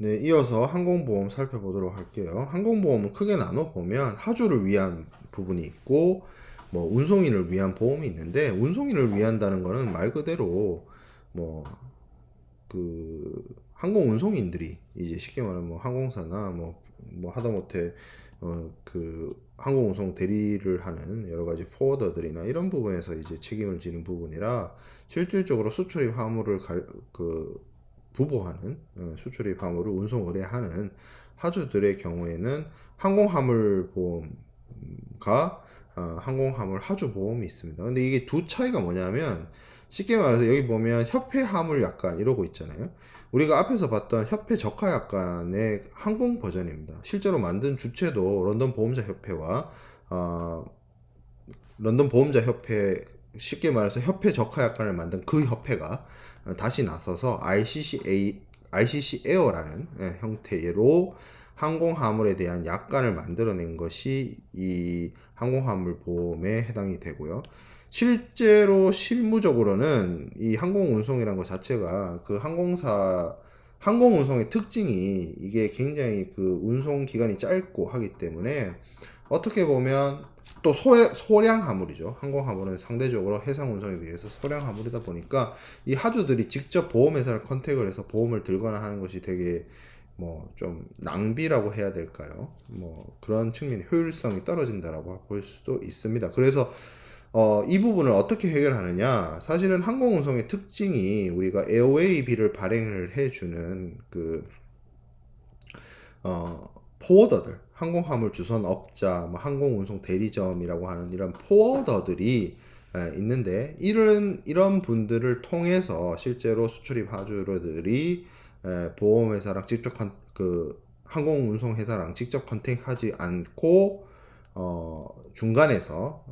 네, 이어서 항공보험 살펴보도록 할게요. 항공보험은 크게 나눠보면 하주를 위한 부분이 있고, 뭐, 운송인을 위한 보험이 있는데, 운송인을 위한다는 거는 말 그대로, 뭐, 항공 운송인들이, 이제 쉽게 말하면 뭐, 항공사나 뭐, 하다못해, 항공 운송 대리를 하는 여러 가지 포워더들이나 이런 부분에서 이제 책임을 지는 부분이라, 실질적으로 수출입 화물을 부보하는 수출입 화물을 운송 의뢰하는 하주들의 경우에는 항공화물보험과 항공화물 하주보험이 있습니다. 근데 이게 두 차이가 뭐냐면 쉽게 말해서 여기 보면 협회 화물 약관 이러고 있잖아요. 우리가 앞에서 봤던 협회 적하 약관의 항공 버전입니다. 실제로 만든 주체도 런던 보험자 협회와 런던 보험자 협회, 쉽게 말해서 협회 적하 약관을 만든 그 협회가 다시 나서서 ICC 에어라는 형태로 항공화물에 대한 약관을 만들어낸 것이 이 항공화물 보험에 해당이 되고요. 실제로 실무적으로는 이 항공운송이라는 것 자체가 그 항공운송의 특징이 이게 굉장히 그 운송 기간이 짧고 하기 때문에 어떻게 보면 또 소량 화물이죠. 항공 화물은 상대적으로 해상 운송에 비해서 소량 화물이다 보니까 이 하주들이 직접 보험회사를 컨택을 해서 보험을 들거나 하는 것이 되게 뭐 좀 낭비라고 해야 될까요? 뭐 그런 측면의 효율성이 떨어진다라고 볼 수도 있습니다. 그래서 이 부분을 어떻게 해결하느냐? 사실은 항공운송의 특징이 우리가 에어웨이비를 발행을 해주는 어, 포워더들, 항공화물 주선업자, 뭐 항공운송 대리점이라고 하는 이런 포워더들이 있는데 이런 분들을 통해서 실제로 수출입 하주들이 보험회사랑 직접 항공운송회사랑 직접 컨택하지 않고 중간에서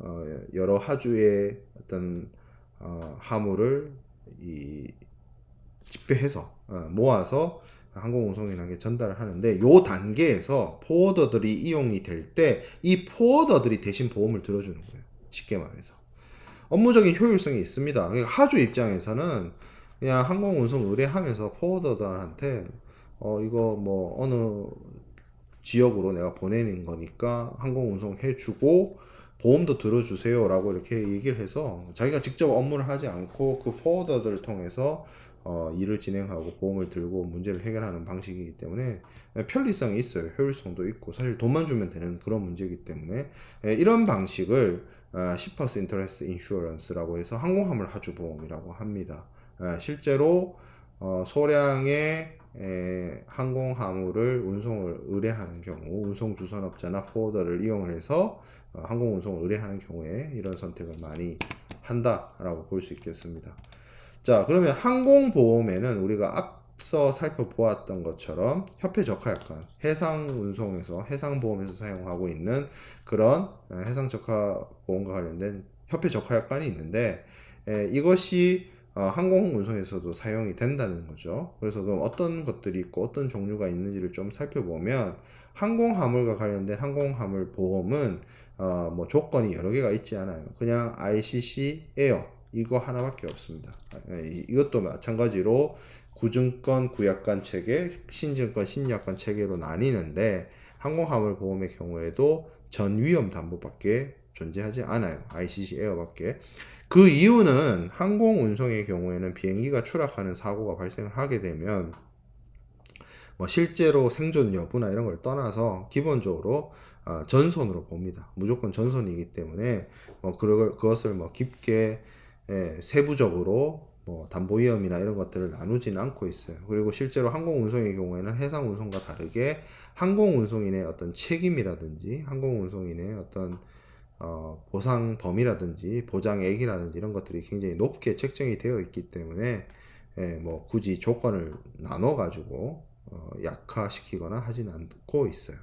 여러 하주의 어떤 화물을 집계해서 모아서 항공운송인에게 전달을 하는데 요 단계에서 포워더들이 이용이 될 때 이 포워더들이 대신 보험을 들어주는 거예요. 쉽게 말해서 업무적인 효율성이 있습니다. 그러니까 하주 입장에서는 그냥 항공운송 의뢰하면서 포워더들한테 이거 뭐 어느 지역으로 내가 보내는 거니까 항공운송 해주고 보험도 들어주세요 라고 이렇게 얘기를 해서 자기가 직접 업무를 하지 않고 그 포워더들을 통해서 일을 진행하고 보험을 들고 문제를 해결하는 방식이기 때문에 편리성이 있어요. 효율성도 있고 사실 돈만 주면 되는 그런 문제이기 때문에 이런 방식을 10% interest insurance라고 해서 항공화물 하주 보험이라고 합니다. 실제로 소량의 항공화물을 운송을 의뢰하는 경우 운송주선업자나 포워더를 이용을 해서 항공운송을 의뢰하는 경우에 이런 선택을 많이 한다라고 볼 수 있겠습니다. 자, 그러면 항공보험에는 우리가 앞서 살펴보았던 것처럼 협회 적하약관, 해상운송에서 해상보험에서 사용하고 있는 그런 해상적하보험과 관련된 협회 적하약관이 있는데 이것이 항공운송에서도 사용이 된다는 거죠. 그래서 그럼 어떤 것들이 있고 어떤 종류가 있는지를 좀 살펴보면 항공화물과 관련된 항공화물 보험은 뭐 조건이 여러 개가 있지 않아요. 그냥 ICC 에어 이거 하나밖에 없습니다. 이것도 마찬가지로 구증권, 구약관 체계, 신증권, 신약관 체계로 나뉘는데 항공화물 보험의 경우에도 전위험 담보밖에 존재하지 않아요. ICC 에어밖에. 그 이유는 항공 운송의 경우에는 비행기가 추락하는 사고가 발생을 하게 되면 뭐 실제로 생존 여부나 이런 걸 떠나서 기본적으로 전선으로 봅니다. 무조건 전선이기 때문에 그것을 뭐 깊게 세부적으로 뭐 담보 위험이나 이런 것들을 나누지는 않고 있어요. 그리고 실제로 항공 운송의 경우에는 해상 운송과 다르게 항공 운송인의 어떤 책임이라든지 항공 운송인의 어떤 보상 범위라든지 보장액이라든지 이런 것들이 굉장히 높게 책정이 되어 있기 때문에 뭐 굳이 조건을 나눠 가지고 약화시키거나 하진 않고 있어요.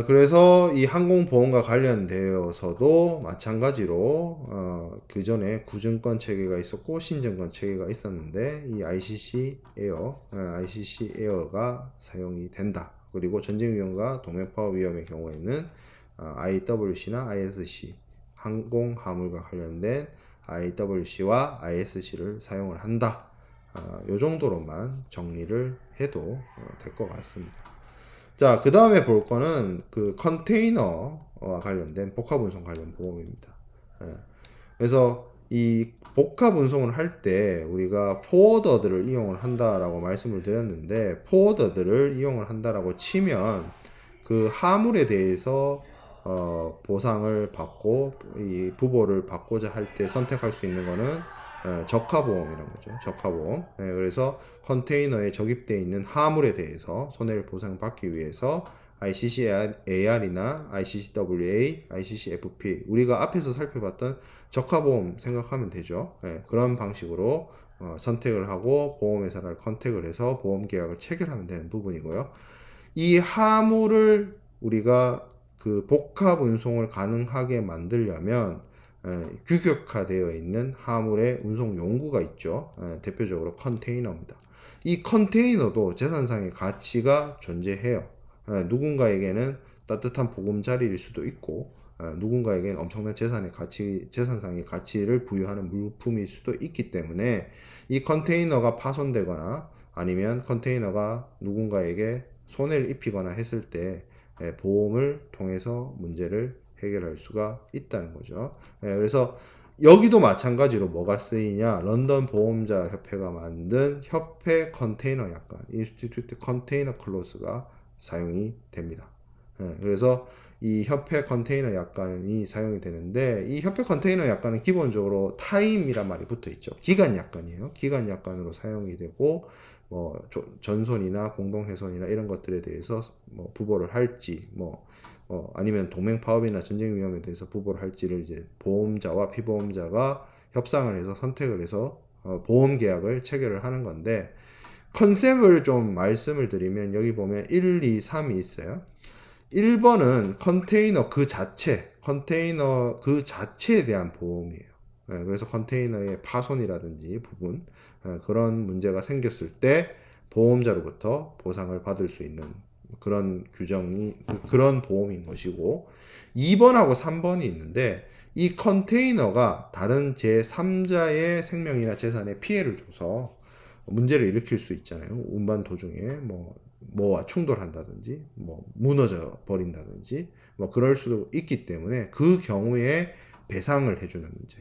그래서 이 항공보험과 관련되어서도 마찬가지로 그 전에 구증권 체계가 있었고 신증권 체계가 있었는데 이 ICC 에어가 사용이 된다. 그리고 전쟁 위험과 동맹 파업 위험의 경우에는 IWC나 ISC 항공 화물과 관련된 IWC와 ISC를 사용을 한다. 요 정도로만 정리를 해도 될 것 같습니다. 자, 그 다음에 볼 거는 그 컨테이너와 관련된 복합 운송 관련 보험입니다. 예. 그래서 이 복합 운송을 할 때 우리가 포워더들을 이용을 한다라고 말씀을 드렸는데, 포워더들을 이용을 한다라고 치면 그 하물에 대해서 보상을 받고 이 부보를 받고자 할 때 선택할 수 있는 거는 적하보험이라는 거죠. 적하보험. 그래서 컨테이너에 적입되어 있는 하물에 대해서 손해를 보상받기 위해서 ICC-AR이나 ICC-WA, ICC-FP, 우리가 앞에서 살펴봤던 적하보험 생각하면 되죠. 그런 방식으로 선택을 하고 보험회사를 컨택을 해서 보험계약을 체결하면 되는 부분이고요. 이 하물을 우리가 그 복합 운송을 가능하게 만들려면 규격화되어 있는 하물의 운송 용구가 있죠. 대표적으로 컨테이너입니다. 이 컨테이너도 재산상의 가치가 존재해요. 누군가에게는 따뜻한 보금자리일 수도 있고, 누군가에게는 엄청난 재산상의 가치를 부여하는 물품일 수도 있기 때문에 이 컨테이너가 파손되거나 아니면 컨테이너가 누군가에게 손해를 입히거나 했을 때 보험을 통해서 문제를 해결할 수가 있다는 거죠. 그래서 여기도 마찬가지로 뭐가 쓰이냐, 런던 보험자 협회가 만든 협회 컨테이너 약관, 인스티튜트 컨테이너 클로스가 사용이 됩니다. 그래서 이 협회 컨테이너 약관이 사용이 되는데, 이 협회 컨테이너 약관은 기본적으로 타임이란 말이 붙어 있죠. 기간 약관이에요. 기간 약관으로 사용이 되고, 뭐 전손이나 공동훼손이나 이런 것들에 대해서 뭐 부보를 할지, 아니면 동맹 파업이나 전쟁 위험에 대해서 부보를 할지를 이제 보험자와 피보험자가 협상을 해서 선택을 해서 보험 계약을 체결을 하는 건데, 컨셉을 좀 말씀을 드리면 여기 보면 1, 2, 3이 있어요. 1번은 컨테이너 그 자체에 대한 보험이에요. 그래서 컨테이너의 파손이라든지 부분, 그런 문제가 생겼을 때 보험자로부터 보상을 받을 수 있는 그런 그런 보험인 것이고, 2번하고 3번이 있는데, 이 컨테이너가 다른 제3자의 생명이나 재산에 피해를 줘서 문제를 일으킬 수 있잖아요. 운반 도중에 뭐와 충돌한다든지, 무너져 버린다든지, 그럴 수도 있기 때문에 그 경우에 배상을 해주는 문제,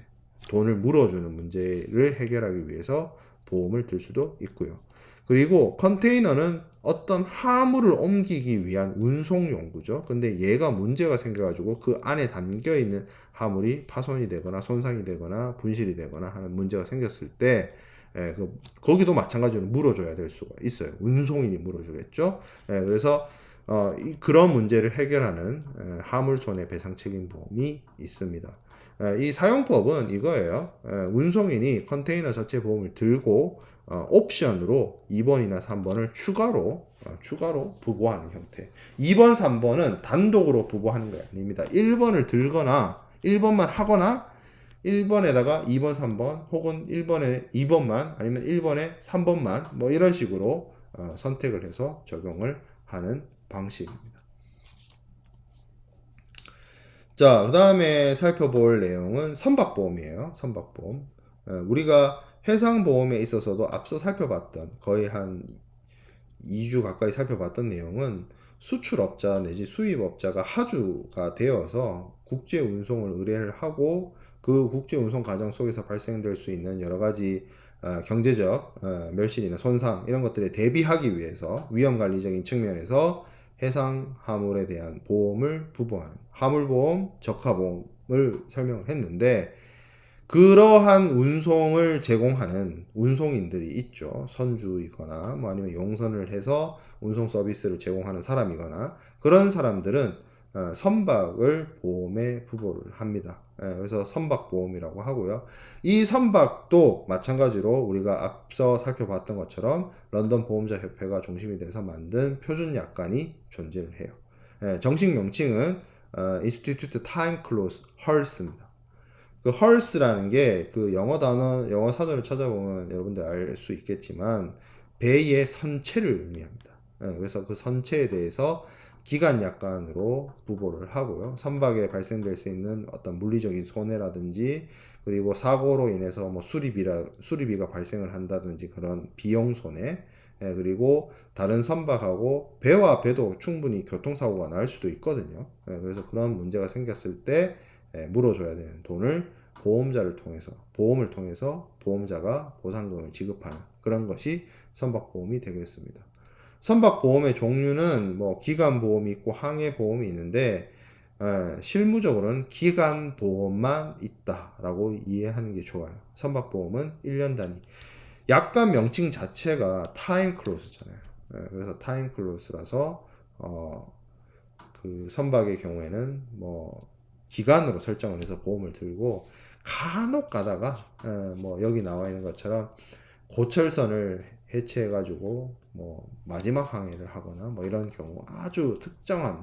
돈을 물어주는 문제를 해결하기 위해서 보험을 들 수도 있고요. 그리고 컨테이너는 어떤 화물을 옮기기 위한 운송 용구죠. 근데 얘가 문제가 생겨가지고 그 안에 담겨 있는 화물이 파손이 되거나 손상이 되거나 분실이 되거나 하는 문제가 생겼을 때 거기도 마찬가지로 물어줘야 될 수가 있어요. 운송인이 물어주겠죠. 그래서 그런 문제를 해결하는 화물손해 배상 책임 보험이 있습니다. 이 사용법은 이거예요. 운송인이 컨테이너 자체 보험을 들고 옵션으로 2번이나 3번을 추가로 부보하는 형태. 2번, 3번은 단독으로 부보하는 게 아닙니다. 1번을 들거나 1번만 하거나 1번에다가 2번, 3번 혹은 1번에 2번만 아니면 1번에 3번만 이런 식으로 선택을 해서 적용을 하는 방식입니다. 자, 그 다음에 살펴볼 내용은 선박보험이에요. 선박보험. 우리가 해상보험에 있어서도 앞서 살펴봤던, 거의 한 2주 가까이 살펴봤던 내용은 수출업자 내지 수입업자가 하주가 되어서 국제운송을 의뢰를 하고 그 국제운송 과정 속에서 발생될 수 있는 여러 가지 경제적 멸실이나 손상 이런 것들에 대비하기 위해서 위험관리적인 측면에서 해상 화물에 대한 보험을 부보하는 화물보험, 적하보험을 설명을 했는데, 그러한 운송을 제공하는 운송인들이 있죠. 선주이거나 아니면 용선을 해서 운송 서비스를 제공하는 사람이거나 그런 사람들은 선박을 보험에 부보를 합니다. 그래서 선박보험이라고 하고요. 이 선박도 마찬가지로 우리가 앞서 살펴봤던 것처럼 런던 보험자 협회가 중심이 돼서 만든 표준 약관이 존재를 해요. 정식 명칭은 Institute Time Clause HERS입니다. 그 헐스라는 게 그 영어 사전을 찾아보면 여러분들 알 수 있겠지만 배의 선체를 의미합니다. 그래서 그 선체에 대해서 기간약관으로 부보를 하고요. 선박에 발생될 수 있는 어떤 물리적인 손해라든지 그리고 사고로 인해서 뭐 수리비가 발생을 한다든지 그런 비용 손해, 그리고 다른 선박하고 배와 배도 충분히 교통사고가 날 수도 있거든요. 그래서 그런 문제가 생겼을 때 물어줘야 되는 돈을 보험을 통해서 보험자가 보상금을 지급하는 그런 것이 선박보험이 되겠습니다. 선박보험의 종류는 뭐 기간보험이 있고 항해보험이 있는데 실무적으로는 기간보험만 있다라고 이해하는 게 좋아요. 선박보험은 1년 단위. 약관 명칭 자체가 타임 클로스잖아요. 그래서 타임 클로스라서 그 선박의 경우에는 뭐 기간으로 설정을 해서 보험을 들고 간혹 가다가 뭐 여기 나와 있는 것처럼 고철선을 해체해가지고 뭐 마지막 항해를 하거나 뭐 이런 경우 아주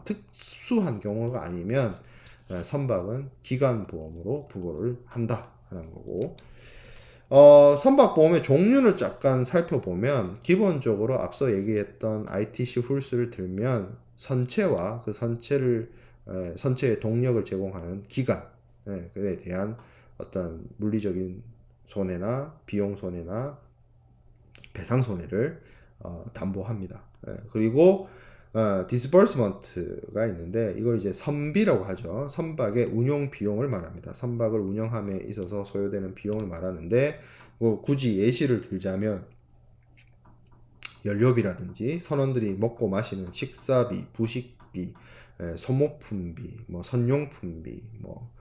특수한 경우가 아니면 선박은 기간보험으로 부보를 한다라는 거고, 선박보험의 종류를 잠깐 살펴보면 기본적으로 앞서 얘기했던 ITC 훌스를 들면 선체와 그 선체의 동력을 제공하는 기간에 대한 어떤 물리적인 손해나 비용 손해나 배상 손해를 담보합니다. 그리고 디스버스먼트가 있는데 이걸 이제 선비라고 하죠. 선박의 운용 비용을 말합니다. 선박을 운영함에 있어서 소요되는 비용을 말하는데 굳이 예시를 들자면 연료비라든지 선원들이 먹고 마시는 식사비, 부식비, 소모품비, 뭐 선용품비, 뭐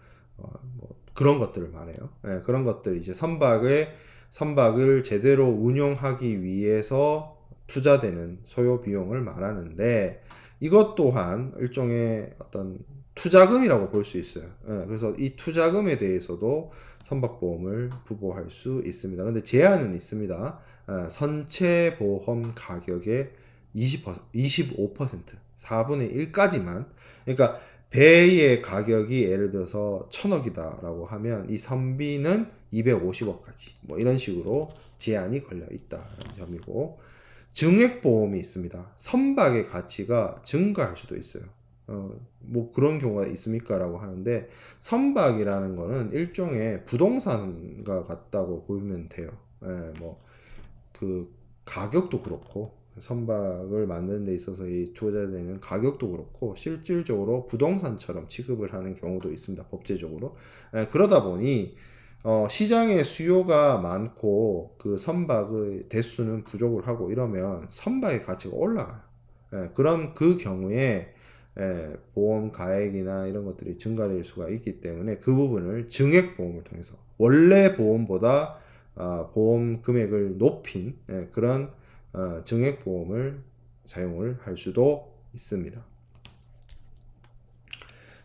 그런 것들을 말해요. 그런 것들 이제 선박을 제대로 운용하기 위해서 투자되는 소요 비용을 말하는데 이것 또한 일종의 어떤 투자금이라고 볼 수 있어요. 그래서 이 투자금에 대해서도 선박보험을 부보할 수 있습니다. 근데 제한은 있습니다. 선체보험 가격의 25%, 4분의 1까지만. 그러니까 배의 가격이 예를 들어서 1,000억이다 라고 하면 이 선비는 250억까지 뭐 이런 식으로 제한이 걸려 있다는 점이고, 증액보험이 있습니다. 선박의 가치가 증가할 수도 있어요. 뭐 그런 경우가 있습니까? 라고 하는데 선박이라는 거는 일종의 부동산과 같다고 보면 돼요. 뭐 그 가격도 그렇고 선박을 만드는 데 있어서 이 투자되는 가격도 그렇고 실질적으로 부동산처럼 취급을 하는 경우도 있습니다. 법제적으로. 그러다 보니 시장에 수요가 많고 그 선박의 대수는 부족을 하고 이러면 선박의 가치가 올라가요. 그럼 그 경우에 보험 가액이나 이런 것들이 증가될 수가 있기 때문에 그 부분을 증액보험을 통해서 원래 보험보다 보험 금액을 높인 그런 증액보험을 사용을 할 수도 있습니다.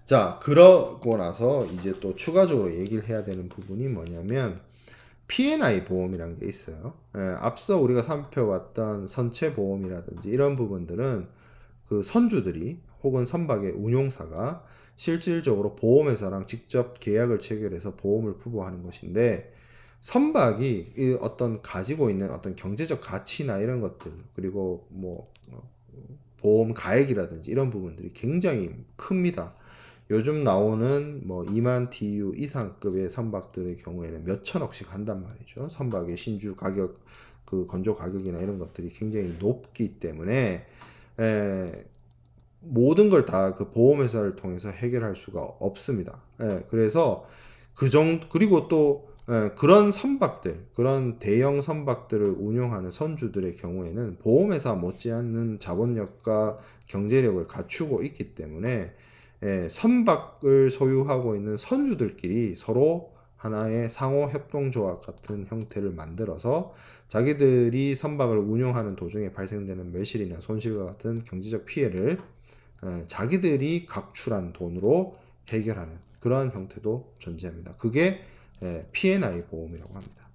자, 그러고 나서 이제 또 추가적으로 얘기를 해야 되는 부분이 뭐냐면 P&I 보험이라는 게 있어요. 앞서 우리가 살펴봤던 선체 보험이라든지 이런 부분들은 그 선주들이 혹은 선박의 운용사가 실질적으로 보험회사랑 직접 계약을 체결해서 보험을 부보하는 것인데, 선박이 어떤 가지고 있는 어떤 경제적 가치나 이런 것들, 그리고 뭐 보험 가액이라든지 이런 부분들이 굉장히 큽니다. 요즘 나오는 뭐 2만 TU 이상급의 선박들의 경우에는 몇 천억씩 한단 말이죠. 선박의 신주 가격, 그 건조 가격이나 이런 것들이 굉장히 높기 때문에 모든 걸 다 그 보험회사를 통해서 해결할 수가 없습니다. 그래서 그리고 또 그런 선박들, 그런 대형 선박들을 운용하는 선주들의 경우에는 보험회사 못지않는 자본력과 경제력을 갖추고 있기 때문에 선박을 소유하고 있는 선주들끼리 서로 하나의 상호협동조합 같은 형태를 만들어서 자기들이 선박을 운용하는 도중에 발생되는 매실이나 손실과 같은 경제적 피해를 자기들이 각출한 돈으로 해결하는 그러한 형태도 존재합니다. 그게 P&I 보험이라고 합니다.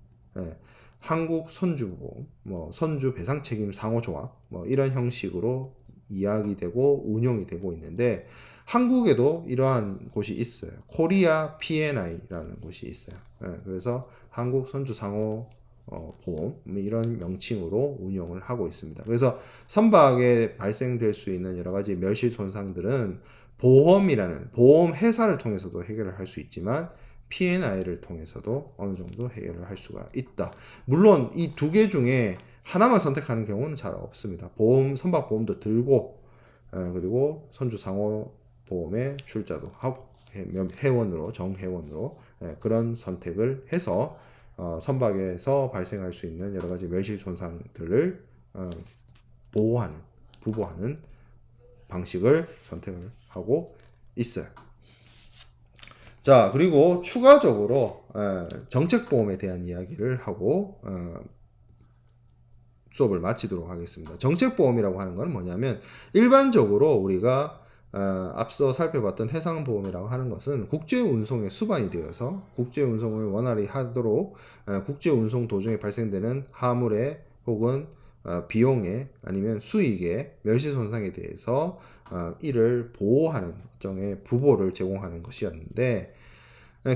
한국 선주보험, 뭐 선주 배상 책임 상호조합, 뭐 이런 형식으로 이야기되고 운용이 되고 있는데 한국에도 이러한 곳이 있어요. 코리아 P&I라는 곳이 있어요. 그래서 한국 선주 상호 보험 이런 명칭으로 운영을 하고 있습니다. 그래서 선박에 발생될 수 있는 여러 가지 멸실 손상들은 보험이라는 보험 회사를 통해서도 해결을 할 수 있지만 P&I를 통해서도 어느 정도 해결을 할 수가 있다. 물론 이 두 개 중에 하나만 선택하는 경우는 잘 없습니다. 선박 보험도 들고 그리고 선주 상호 보험에 출자도 하고 회원으로 정회원으로 그런 선택을 해서 선박에서 발생할 수 있는 여러 가지 멸실 손상들을 부보하는 방식을 선택을 하고 있어요. 자, 그리고 추가적으로 정책보험에 대한 이야기를 하고 수업을 마치도록 하겠습니다. 정책보험이라고 하는 건 뭐냐면 일반적으로 우리가 앞서 살펴봤던 해상보험이라고 하는 것은 국제운송의 수반이 되어서 국제운송을 원활히 하도록 국제운송 도중에 발생되는 화물의 혹은 비용에 아니면 수익의 멸시손상에 대해서 이를 보호하는 일종의 부보를 제공하는 것이었는데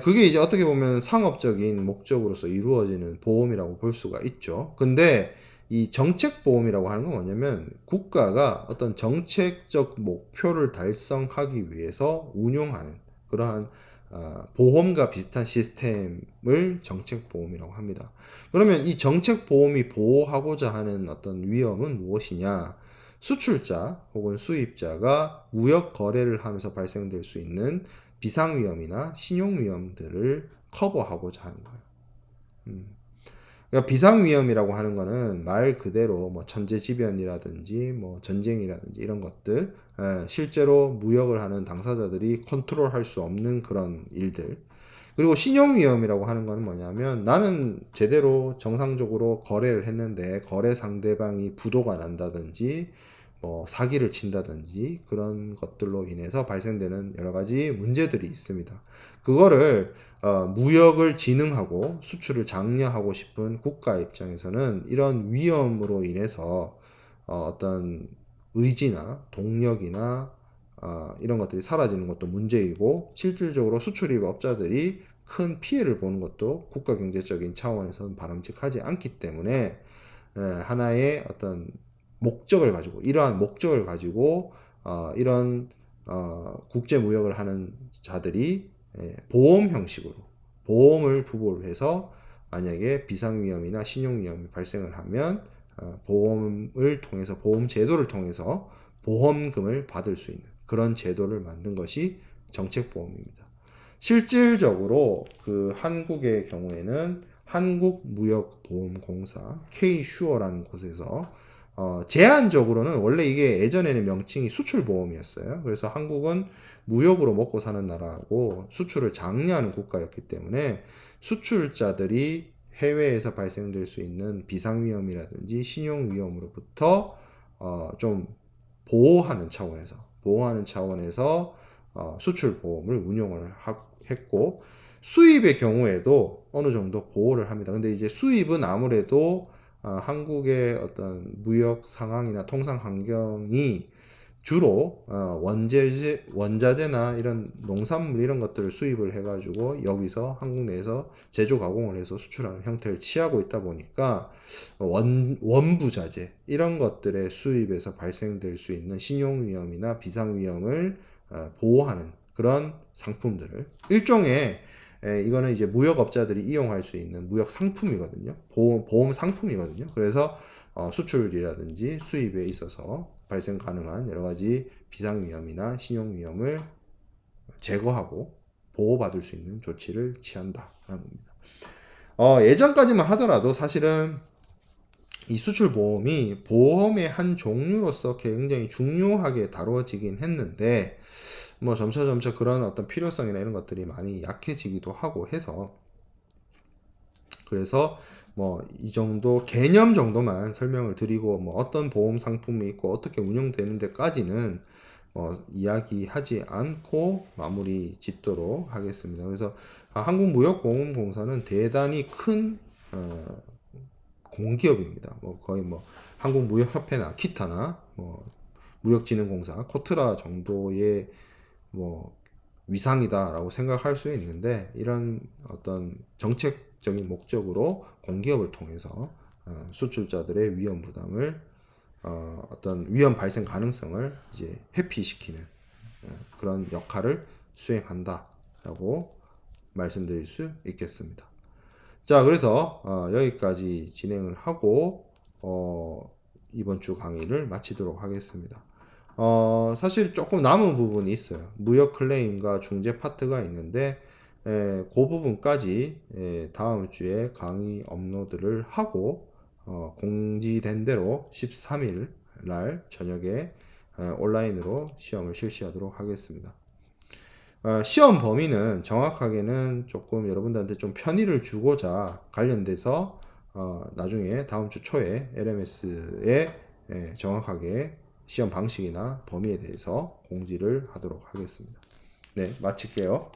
그게 이제 어떻게 보면 상업적인 목적으로서 이루어지는 보험이라고 볼 수가 있죠. 근데 이 정책보험이라고 하는 건 뭐냐면 국가가 어떤 정책적 목표를 달성하기 위해서 운용하는 그러한 보험과 비슷한 시스템을 정책보험이라고 합니다. 그러면 이 정책보험이 보호하고자 하는 어떤 위험은 무엇이냐? 수출자 혹은 수입자가 무역 거래를 하면서 발생될 수 있는 비상위험이나 신용위험들을 커버하고자 하는 거예요. 그러니까 비상위험이라고 하는 거는 말 그대로 뭐 천재지변이라든지 뭐 전쟁이라든지 이런 것들 실제로 무역을 하는 당사자들이 컨트롤할 수 없는 그런 일들. 그리고 신용위험이라고 하는 거는 뭐냐면 나는 제대로 정상적으로 거래를 했는데 거래 상대방이 부도가 난다든지 뭐 사기를 친다든지 그런 것들로 인해서 발생되는 여러 가지 문제들이 있습니다. 그거를 무역을 진흥하고 수출을 장려하고 싶은 국가 입장에서는 이런 위험으로 인해서 어떤 의지나 동력이나 이런 것들이 사라지는 것도 문제이고 실질적으로 수출입업자들이 큰 피해를 보는 것도 국가 경제적인 차원에서는 바람직하지 않기 때문에 하나의 어떤 목적을 가지고 이러한 목적을 가지고 이런 국제 무역을 하는 자들이 보험 형식으로 보험을 부보를 해서 만약에 비상위험이나 신용위험이 발생을 하면 보험을 통해서 보험 제도를 통해서 보험금을 받을 수 있는 그런 제도를 만든 것이 정책보험입니다. 실질적으로 그 한국의 경우에는 한국무역보험공사 K-슈어라는 곳에서 제한적으로는 원래 이게 예전에는 명칭이 수출보험이었어요. 그래서 한국은 무역으로 먹고 사는 나라고 수출을 장려하는 국가였기 때문에 수출자들이 해외에서 발생될 수 있는 비상위험이라든지 신용위험으로부터 좀 보호하는 차원에서 수출보험을 운용을 했고 수입의 경우에도 어느 정도 보호를 합니다. 근데 이제 수입은 아무래도 한국의 어떤 무역 상황이나 통상 환경이 주로 원자재나 이런 농산물 이런 것들을 수입을 해가지고 여기서 한국 내에서 제조 가공을 해서 수출하는 형태를 취하고 있다 보니까 원부자재 이런 것들의 수입에서 발생될 수 있는 신용위험이나 비상위험을 보호하는 그런 상품들을 일종의 이거는 이제 무역업자들이 이용할 수 있는 무역 상품이거든요. 보험 상품이거든요. 그래서 수출이라든지 수입에 있어서 발생 가능한 여러 가지 비상위험이나 신용위험을 제거하고 보호받을 수 있는 조치를 취한다라는 겁니다. 예전까지만 하더라도 사실은 이 수출보험이 보험의 한 종류로서 굉장히 중요하게 다뤄지긴 했는데 뭐 점차 그런 어떤 필요성이나 이런 것들이 많이 약해지기도 하고 해서 그래서 뭐 이 정도 개념 정도만 설명을 드리고 뭐 어떤 보험 상품이 있고 어떻게 운영되는 데까지는 이야기하지 않고 마무리 짓도록 하겠습니다. 그래서 한국무역보험공사는 대단히 큰 공기업입니다. 뭐 거의 뭐 한국무역협회나 기타나 뭐 무역진흥공사, 코트라 정도의 뭐 위상이다라고 생각할 수 있는데 이런 어떤 정책 정책적인 목적으로 공기업을 통해서 수출자들의 위험 부담을 어떤 위험 발생 가능성을 이제 회피시키는 그런 역할을 수행한다라고 말씀드릴 수 있겠습니다. 자, 그래서 여기까지 진행을 하고 이번 주 강의를 마치도록 하겠습니다. 사실 조금 남은 부분이 있어요. 무역 클레임과 중재 파트가 있는데 그 부분까지 다음 주에 강의 업로드를 하고 공지된 대로 13일 날 저녁에 온라인으로 시험을 실시하도록 하겠습니다. 시험 범위는 정확하게는 조금 여러분들한테 좀 편의를 주고자 관련돼서 나중에 다음 주 초에 LMS에 정확하게 시험 방식이나 범위에 대해서 공지를 하도록 하겠습니다. 네, 마칠게요.